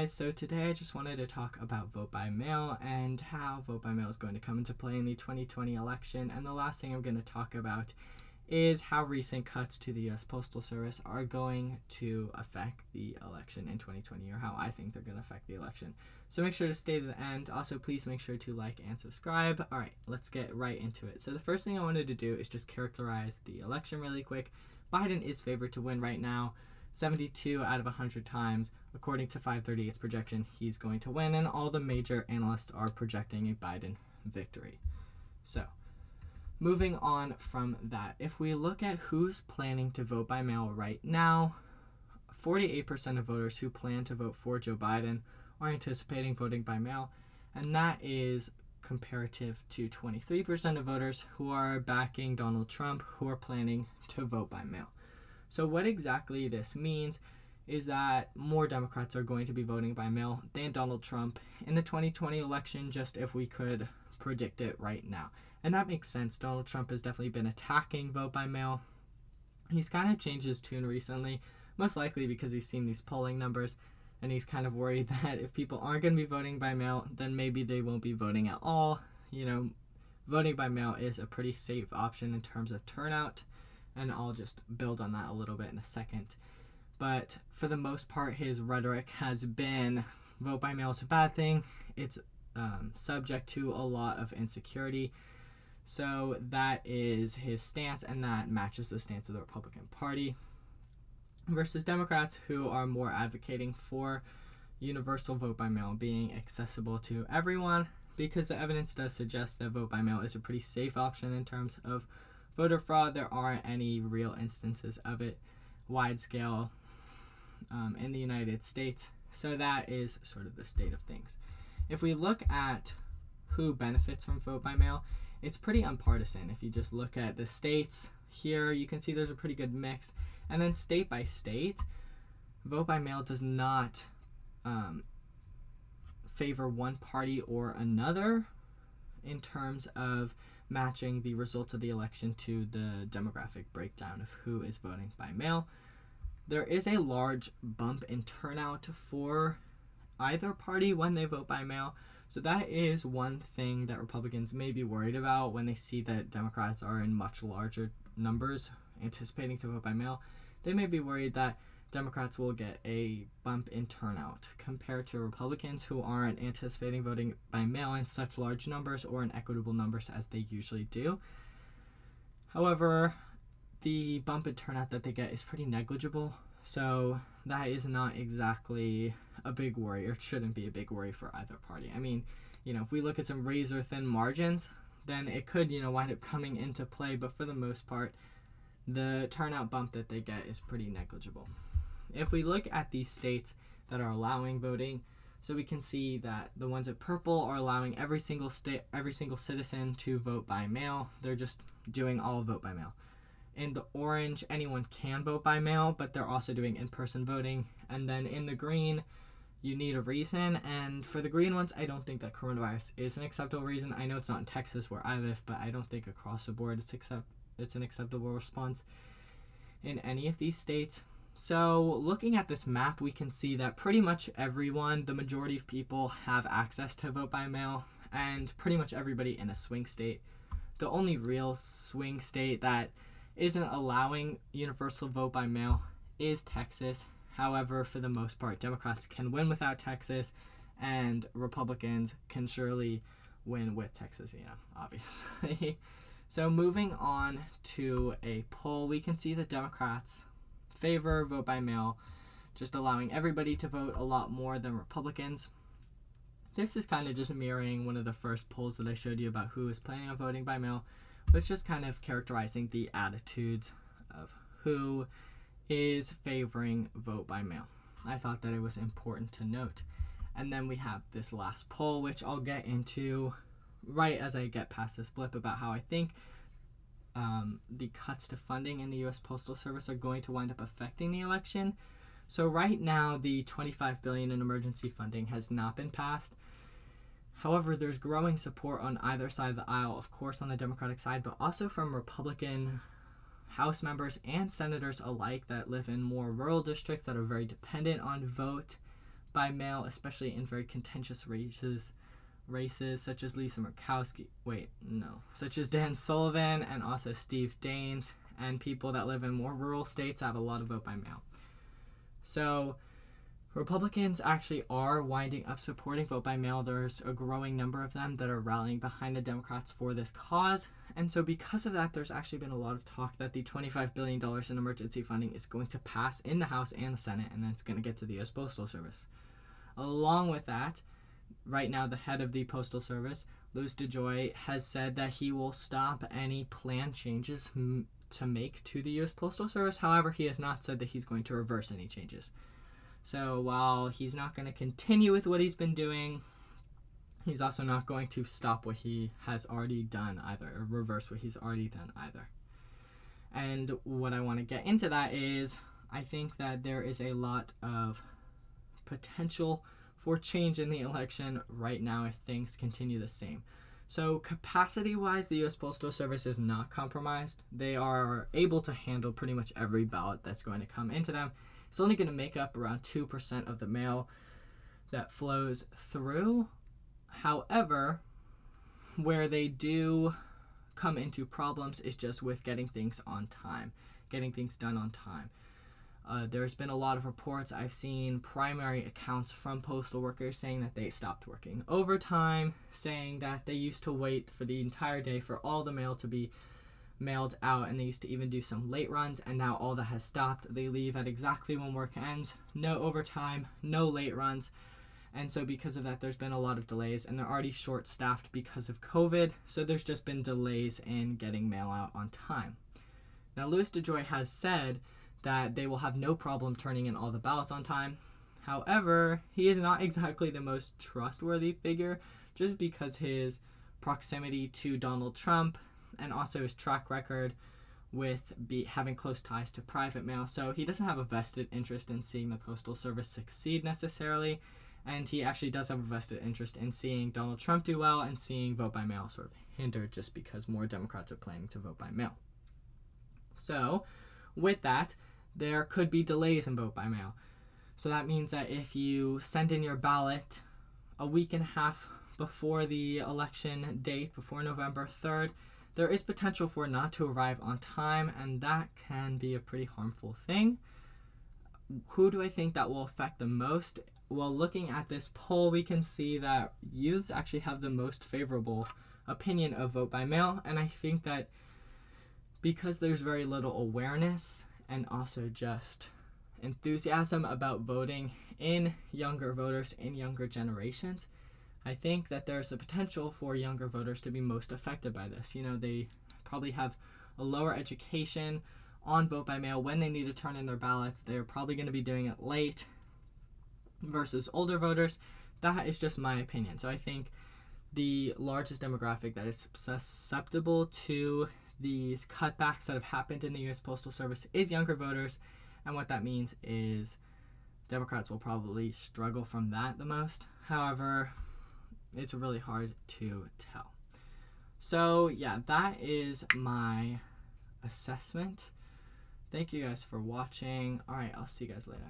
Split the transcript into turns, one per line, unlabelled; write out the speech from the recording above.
guys, so today I just wanted to talk about vote by mail and how vote by mail is going to come into play in the 2020 election. And the last thing I'm going to talk about is how recent cuts to the US Postal Service are going to affect the election in 2020, or how I think they're going to affect the election. So make sure to stay to the end. Also, please make sure to like and subscribe. All right, let's get right into it. So the first thing I wanted to do is just characterize the election really quick. Biden is favored to win right now. 72 out of 100 times, according to 538's projection, he's going to win, and all the major analysts are projecting a Biden victory. So, moving on from that, if we look at who's planning to vote by mail right now, 48% of voters who plan to vote for Joe Biden are anticipating voting by mail, and that is comparative to 23% of voters who are backing Donald Trump, who are planning to vote by mail. So what exactly this means is that more Democrats are going to be voting by mail than Donald Trump in the 2020 election, just if we could predict it right now. And that makes sense. Donald Trump has definitely been attacking vote by mail. He's kind of changed his tune recently, most likely because he's seen these polling numbers, and he's kind of worried that if people aren't going to be voting by mail, then maybe they won't be voting at all. You know, voting by mail is a pretty safe option in terms of turnout, and I'll just build on that a little bit in a second. But for the most part, his rhetoric has been vote by mail is a bad thing. It's subject to a lot of insecurity. So that is his stance, and that matches the stance of the Republican Party versus Democrats, who are more advocating for universal vote by mail being accessible to everyone, because the evidence does suggest that vote by mail is a pretty safe option in terms of voter fraud. There aren't any real instances of it wide scale in the United States. So that is sort of the state of things. If we look at who benefits from vote by mail, it's pretty unpartisan. If you just look at the states here, you can see there's a pretty good mix. And then state by state, vote by mail does not favor one party or another in terms of matching the results of the election to the demographic breakdown of who is voting by mail. There is a large bump in turnout for either party when they vote by mail. So that is one thing that Republicans may be worried about when they see that Democrats are in much larger numbers anticipating to vote by mail. They may be worried that Democrats will get a bump in turnout compared to Republicans, who aren't anticipating voting by mail in such large numbers or in equitable numbers as they usually do. However, the bump in turnout that they get is pretty negligible, so that is not exactly a big worry, or it shouldn't be a big worry for either party. I mean, if we look at some razor thin margins, then it could, wind up coming into play, but for the most part, the turnout bump that they get is pretty negligible. If we look at these states that are allowing voting, so we can see that the ones at purple are allowing every single citizen to vote by mail. They're just doing all vote by mail. In the orange, anyone can vote by mail, but they're also doing in-person voting. And then in the green, you need a reason. And for the green ones, I don't think that coronavirus is an acceptable reason. I know it's not in Texas where I live, but I don't think across the board it's an acceptable response in any of these states. So looking at this map, we can see that pretty much everyone, the majority of people, have access to vote by mail, and pretty much everybody in a swing state. The only real swing state that isn't allowing universal vote by mail is Texas. However, for the most part, Democrats can win without Texas, and Republicans can surely win with Texas, obviously. So moving on to a poll, we can see that Democrats favor vote by mail, just allowing everybody to vote a lot more than Republicans. This is kind of just mirroring one of the first polls that I showed you about who is planning on voting by mail, but it's just kind of characterizing the attitudes of who is favoring vote by mail. I thought that it was important to note. And then we have this last poll, which I'll get into right as I get past this blip, about how I think the cuts to funding in the U.S. Postal Service are going to wind up affecting the election. So right now, the $25 billion in emergency funding has not been passed. However, there's growing support on either side of the aisle, of course on the Democratic side, but also from Republican House members and senators alike that live in more rural districts that are very dependent on vote by mail, especially in very contentious races such as such as Dan Sullivan and also Steve Daines, and people that live in more rural states have a lot of vote by mail. So Republicans actually are winding up supporting vote by mail. There's a growing number of them that are rallying behind the Democrats for this cause. And so because of that, there's actually been a lot of talk that the $25 billion in emergency funding is going to pass in the House and the Senate, and then it's going to get to the U.S. Postal Service. Along with that, right now the head of the Postal Service, Louis DeJoy, has said that he will stop any planned changes to make to the U.S. Postal Service. However, he has not said that he's going to reverse any changes. So while he's not going to continue with what he's been doing, he's also not going to stop what he has already done either, or reverse what he's already done either. And what I want to get into that is, I think that there is a lot of potential for change in the election right now if things continue the same. So capacity-wise, the U.S. Postal Service is not compromised. They are able to handle pretty much every ballot that's going to come into them. It's only going to make up around 2% of the mail that flows through. However, where they do come into problems is just with getting things on time, getting things done on time. There's been a lot of reports. I've seen primary accounts from postal workers saying that they stopped working overtime, saying that they used to wait for the entire day for all the mail to be mailed out, and they used to even do some late runs, and now all that has stopped. They leave at exactly when work ends, no overtime, no late runs. And so because of that, there's been a lot of delays, and they're already short-staffed because of COVID, so there's just been delays in getting mail out on time. Now, Louis DeJoy has said that they will have no problem turning in all the ballots on time. However, he is not exactly the most trustworthy figure, just because his proximity to Donald Trump and also his track record with having close ties to private mail. So he doesn't have a vested interest in seeing the Postal Service succeed necessarily. And he actually does have a vested interest in seeing Donald Trump do well and seeing vote by mail sort of hindered just because more Democrats are planning to vote by mail. So with that, there could be delays in vote by mail. So that means that if you send in your ballot a week and a half before the election date, before November 3rd, there is potential for it not to arrive on time, and that can be a pretty harmful thing. Who do I think that will affect the most? Well, looking at this poll, we can see that youths actually have the most favorable opinion of vote by mail, and I think that because there's very little awareness and also just enthusiasm about voting in younger voters, in younger generations, I think that there's a potential for younger voters to be most affected by this. You know, they probably have a lower education on vote by mail when they need to turn in their ballots. They're probably going to be doing it late versus older voters. That is just my opinion. So I think the largest demographic that is susceptible to these cutbacks that have happened in the U.S. Postal Service is younger voters. And what that means is Democrats will probably struggle from that the most. However, it's really hard to tell. So yeah, that is my assessment. Thank you guys for watching. All right, I'll see you guys later.